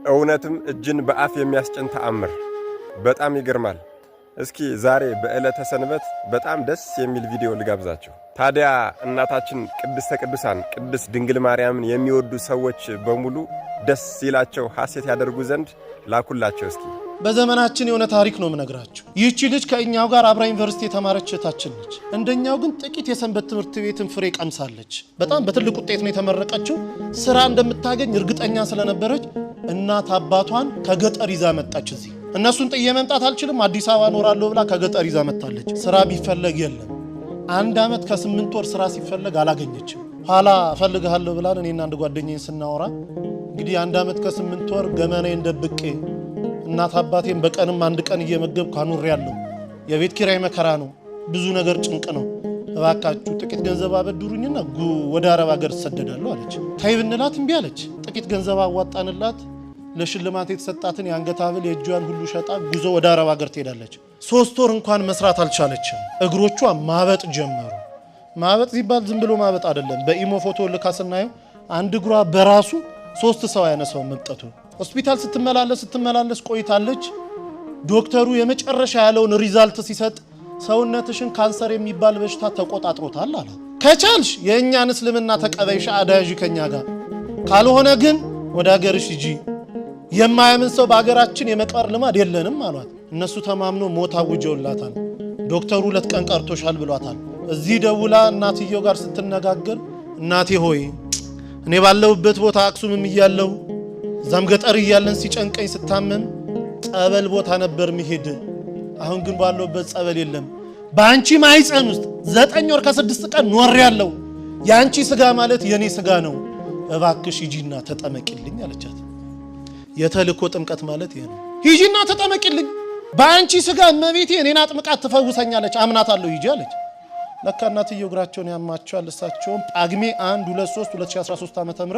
እውነትም እጅን በአፍ የሚያስጭን ተአምር በጣም ይገርማል። እስኪ ዛሬ በዕለተ ሰንበት በጣም ደስ የሚል ቪዲዮ ልጋብዛችሁ። ታዲያ እናታችን ቅድስተ ቅዱሳን ቅድስት ድንግል ማርያምን የሚወዱ ሰዎች በሙሉ ደስ ይላቸው ሐሴት ያደርጉ ዘንድ ላኩላቸው። እስኪ በዘመናችን የሆነ ታሪክ ነው የምነግራችሁ። ይህቺ ልጅ ከእኛው ጋር አብራ ዩኒቨርሲቲ የተማረች እህታችን ነች። እንደኛው ግን ጥቂት የሰንበት ትምህርት ቤትን ፍሬ ቀምሳለች። በጣም በትልቅ ውጤት ነው የተመረቀችው። ስራ እንደምታገኝ እርግጠኛ ስለነበረች እናት አባቷን ከገጠር ይዛ መጣች። እዚህ እነሱን ጥዬ መምጣት አልችልም፣ አዲስ አበባ ኖራለሁ ብላ ከገጠር ይዛ መጣለች። ስራ ቢፈለግ የለም። 1 ዓመት ከ8 ወር ስራ ሲፈለግ አላገኘችም። ኋላ እፈልግሃለሁ ብላን እኔና አንድ ጓደኛዬ ስናወራ እንግዲህ 1 ዓመት ከ8 ወር ገመናዬን ደብቄ እናት አባቴን በቀንም 1 ቀን እየመገብኩ አኑሬያለሁ። የቤት ኪራይ መከራ ነው፣ ብዙ ነገር ጭንቅ ነው። እባካችሁ ጥቂት ገንዘብ አበድሩኝና ወደ አረብ ሀገር ተሰደዳለሁ አለች። ታይ ብንላት እምቢ አለች። ጥቂት ገንዘብ አዋጣንላት። ለሽልማት የተሰጣትን የአንገት ሐብል የእጇን ሁሉ ሸጣ ጉዞ ወደ አረብ ሀገር ትሄዳለች። 3 ወር እንኳን መስራት አልቻለችም። እግሮቿ ማበጥ ጀመሩ። ማበጥ ሲባል ዝም ብሎ ማበጥ አይደለም። በኢሞ ፎቶ ልካ ስናየው አንድ እግሯ በራሱ 3 ሰው ያነሳው መምጠቱ። ሆስፒታል ስትመላለስ ቆይታለች። ዶክተሩ የመጨረሻ ያለውን ሪዛልት ሲሰጥ ሰውነትሽን ካንሰር የሚባል በሽታ ተቆጣጥሮታል አለ። ከቻልሽ የእኛን እስልምና ተቀበይሽ አዳያዥ ከኛ ጋር፣ ካልሆነ ግን ወደ ሀገርሽ ሂጂ። የማያምን ሰው በሀገራችን የመቅበር ልማድ የለንም አሏት። እነሱ ተማምኖ ሞት አውጀውላታል። ዶክተሩ 2 ቀን ቀርቶሻል ብሏታል። እዚህ ደውላ እናትየው ጋር ስትነጋገር እናቴ ሆይ እኔ ባለሁበት ቦታ አክሱምም እያለሁ እዛም ገጠር እያለን ሲጨንቀኝ ስታመም ጸበል ቦታ ነበር መሄድ። አሁን ግን ባለሁበት ጸበል የለም። በአንቺ ማህፀን ውስጥ 9 ወር ከ6 ቀን ኖሬያለሁ። የአንቺ ስጋ ማለት የኔ ስጋ ነው። እባክሽ ሂጂና ተጠመቂልኝ አለቻት። የተልኮ ጥምቀት ማለት ይሄ ነው። ሂጂና ተጠመቂልኝ፣ በአንቺ ስጋ እመቤቴ እኔን አጥምቃት ትፈውሰኛለች፣ አምናታለሁ፣ ሂጂ አለች። ለካ እናትየው እግራቸውን ያማቸዋል። እሳቸውም ጳጉሜ 1 2 3 2013 ዓ.ም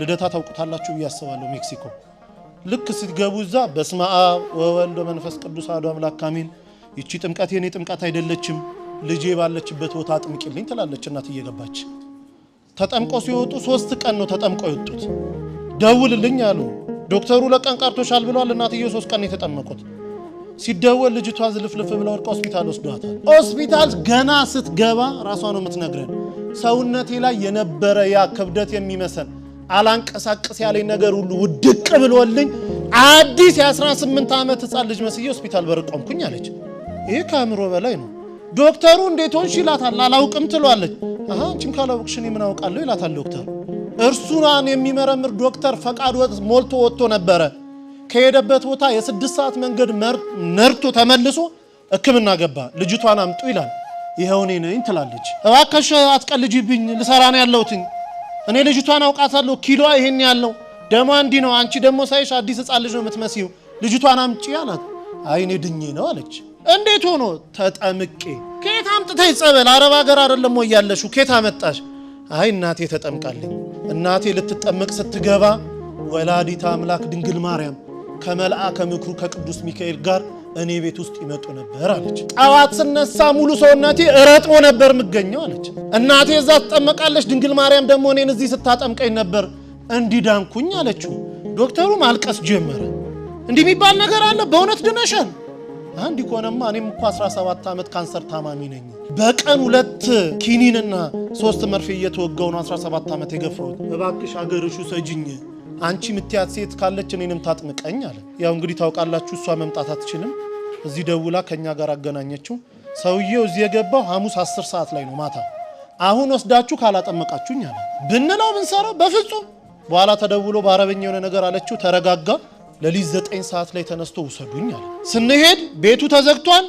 ልደታ ታውቁታላችሁ ብዬ አስባለሁ። ሜክሲኮ ልክ ስትገቡ እዛ በስመ አብ ወወልድ ወመንፈስ ቅዱስ አሐዱ አምላክ አሜን፣ ይቺ ጥምቀት የኔ ጥምቀት አይደለችም፣ ልጄ ባለችበት ቦታ አጥምቂልኝ ትላለች እናትዬ። ገባች። ተጠምቀው ሲወጡ 3 ቀን ነው ተጠምቀው የወጡት። ደውልልኝ አሉ ዶክተሩ። 2 ቀን ቀርቶሻል ብለዋል። እናትየው 3 ቀን የተጠመቁት። ሲደወል ልጅቷ ዝልፍልፍ ብላ ወድቃ ሆስፒታል ወስዷታል። ሆስፒታል ገና ስትገባ ራሷ ነው የምትነግረን፣ ሰውነቴ ላይ የነበረ ያ ክብደት የሚመሰል አላንቀሳቀስ ያለኝ ነገር ሁሉ ውድቅ ብሎልኝ አዲስ የ18 ዓመት ህፃን ልጅ መስዬ ሆስፒታል በር ቆምኩኝ አለች። ይሄ ከአእምሮ በላይ ነው። ዶክተሩ እንዴት ሆንሽ ይላታል። አላውቅም ትሏለች። አንቺም ካላውቅሽ እኔ ምን አውቃለሁ ይላታል ዶክተሩ። እርሱን የሚመረምር ዶክተር ፈቃድ ሞልቶ ወጥቶ ነበረ። ከሄደበት ቦታ የ6 ሰዓት መንገድ ነርቶ ተመልሶ ሕክምና ገባ። ልጅቷን አምጡ ይላል። ይሄው እኔ ነኝ ትላለች። እባክሽ አትቀልጂብኝ፣ ልሰራ ነው ያለሁት። እኔ ልጅቷን አውቃታለሁ፣ ኪሎዋ ይሄን ያለው ደሞ እንዲህ ነው። አንቺ ደሞ ሳይሽ አዲስ ህፃን ልጅ ነው የምትመስዪው፣ ልጅቷን አምጪ አላት። አይ እኔ ድኜ ነው አለች። እንዴት ሆኖ? ተጠምቄ። ከየት አምጥተሽ ጸበል? አረብ ሀገር አይደለም ወይ ያለሽው? ከየት አመጣሽ? አይ እናቴ ተጠምቃለኝ። እናቴ ልትጠመቅ ስትገባ ወላዲተ አምላክ ድንግል ማርያም ከመልአከ ምክሩ ከቅዱስ ሚካኤል ጋር እኔ ቤት ውስጥ ይመጡ ነበር አለች። ጠዋት ስነሳ ሙሉ ሰውነቴ እረጥቦ ነበር የምገኘው አለች። እናቴ እዛ ትጠመቃለች፣ ድንግል ማርያም ደግሞ እኔን እዚህ ስታጠምቀኝ ነበር፣ እንዲዳንኩኝ አለችው። ዶክተሩ ማልቀስ ጀመረ። እንዲህ የሚባል ነገር አለ? በእውነት ድነሻል? አንድ ይኮነማ እኔም እኮ 17 ዓመት ካንሰር ታማሚ ነኝ። በቀን 2 ኪኒንና 3 መርፌ እየተወጋው ነው 17 ዓመት የገፋሁት። እባክሽ አገርሹ ሰጅኝ፣ አንቺ ምትያት ሴት ካለች እኔንም ታጥምቀኝ አለ። ያው እንግዲህ ታውቃላችሁ እሷ መምጣት አትችልም። እዚህ ደውላ ከኛ ጋር አገናኘችው። ሰውየው እዚህ የገባው ሐሙስ 10 ሰዓት ላይ ነው ማታ። አሁን ወስዳችሁ ካላጠመቃችሁኝ አለ። ብንለው ብንሰራው በፍጹም። በኋላ ተደውሎ በአረበኛ የሆነ ነገር አለችው። ተረጋጋ። ለሊት 9 ሰዓት ላይ ተነስቶ ውሰዱኝ አለ። ስንሄድ ቤቱ ተዘግቷል።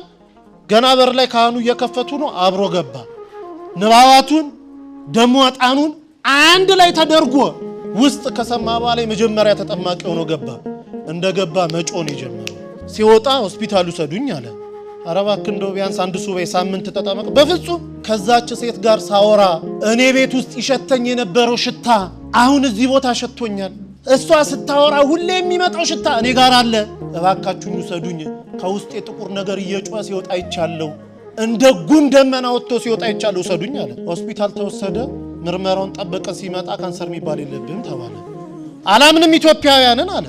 ገና በር ላይ ካህኑ እየከፈቱ ነው። አብሮ ገባ። ንባባቱን ደሞ ዕጣኑን አንድ ላይ ተደርጎ ውስጥ ከሰማ በኋላ መጀመሪያ ተጠማቂ ሆኖ ገባ። እንደገባ መጮን የጀመረው ሲወጣ ሆስፒታል ውሰዱኝ አለ። ኧረ እባክህ እንደው ቢያንስ 1 ሱባኤ ሳምንት ተጠመቅ። በፍጹም። ከዛች ሴት ጋር ሳወራ እኔ ቤት ውስጥ ይሸተኝ የነበረው ሽታ አሁን እዚህ ቦታ ሸቶኛል። እሷ ስታወራ ሁሌ የሚመጣው ሽታ እኔ ጋር አለ። እባካችሁኝ ውሰዱኝ። ከውስጥ የጥቁር ነገር እየጮኸ ሲወጣ ይቻለው፣ እንደ ጉም ደመና ወጥቶ ሲወጣ ይቻለው፣ ውሰዱኝ አለ። ሆስፒታል ተወሰደ። ምርመራውን ጠበቀ። ሲመጣ ካንሰር የሚባል የለብህም ተባለ። አላምንም ኢትዮጵያውያንን አለ።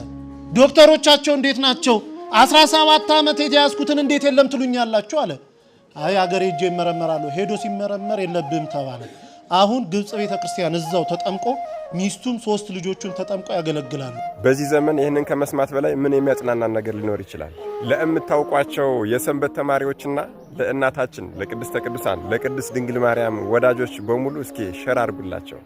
ዶክተሮቻቸው እንዴት ናቸው? 17 ዓመት የተያዝኩትን እንዴት የለም ትሉኛላችሁ አለ። አይ አገሬ ሄጄ ይመረመራለሁ። ሄዶ ሲመረመር የለብህም ተባለ። አሁን ግብጽ ቤተክርስቲያን እዛው ተጠምቆ ሚስቱም 3 ልጆቹን ተጠምቆ ያገለግላሉ። በዚህ ዘመን ይህንን ከመስማት በላይ ምን የሚያጽናናን ነገር ሊኖር ይችላል? ለምታውቋቸው የሰንበት ተማሪዎችና ለእናታችን ለቅድስተ ቅዱሳን ለቅድስት ድንግል ማርያም ወዳጆች በሙሉ እስኪ ሸር አድርጉላቸው።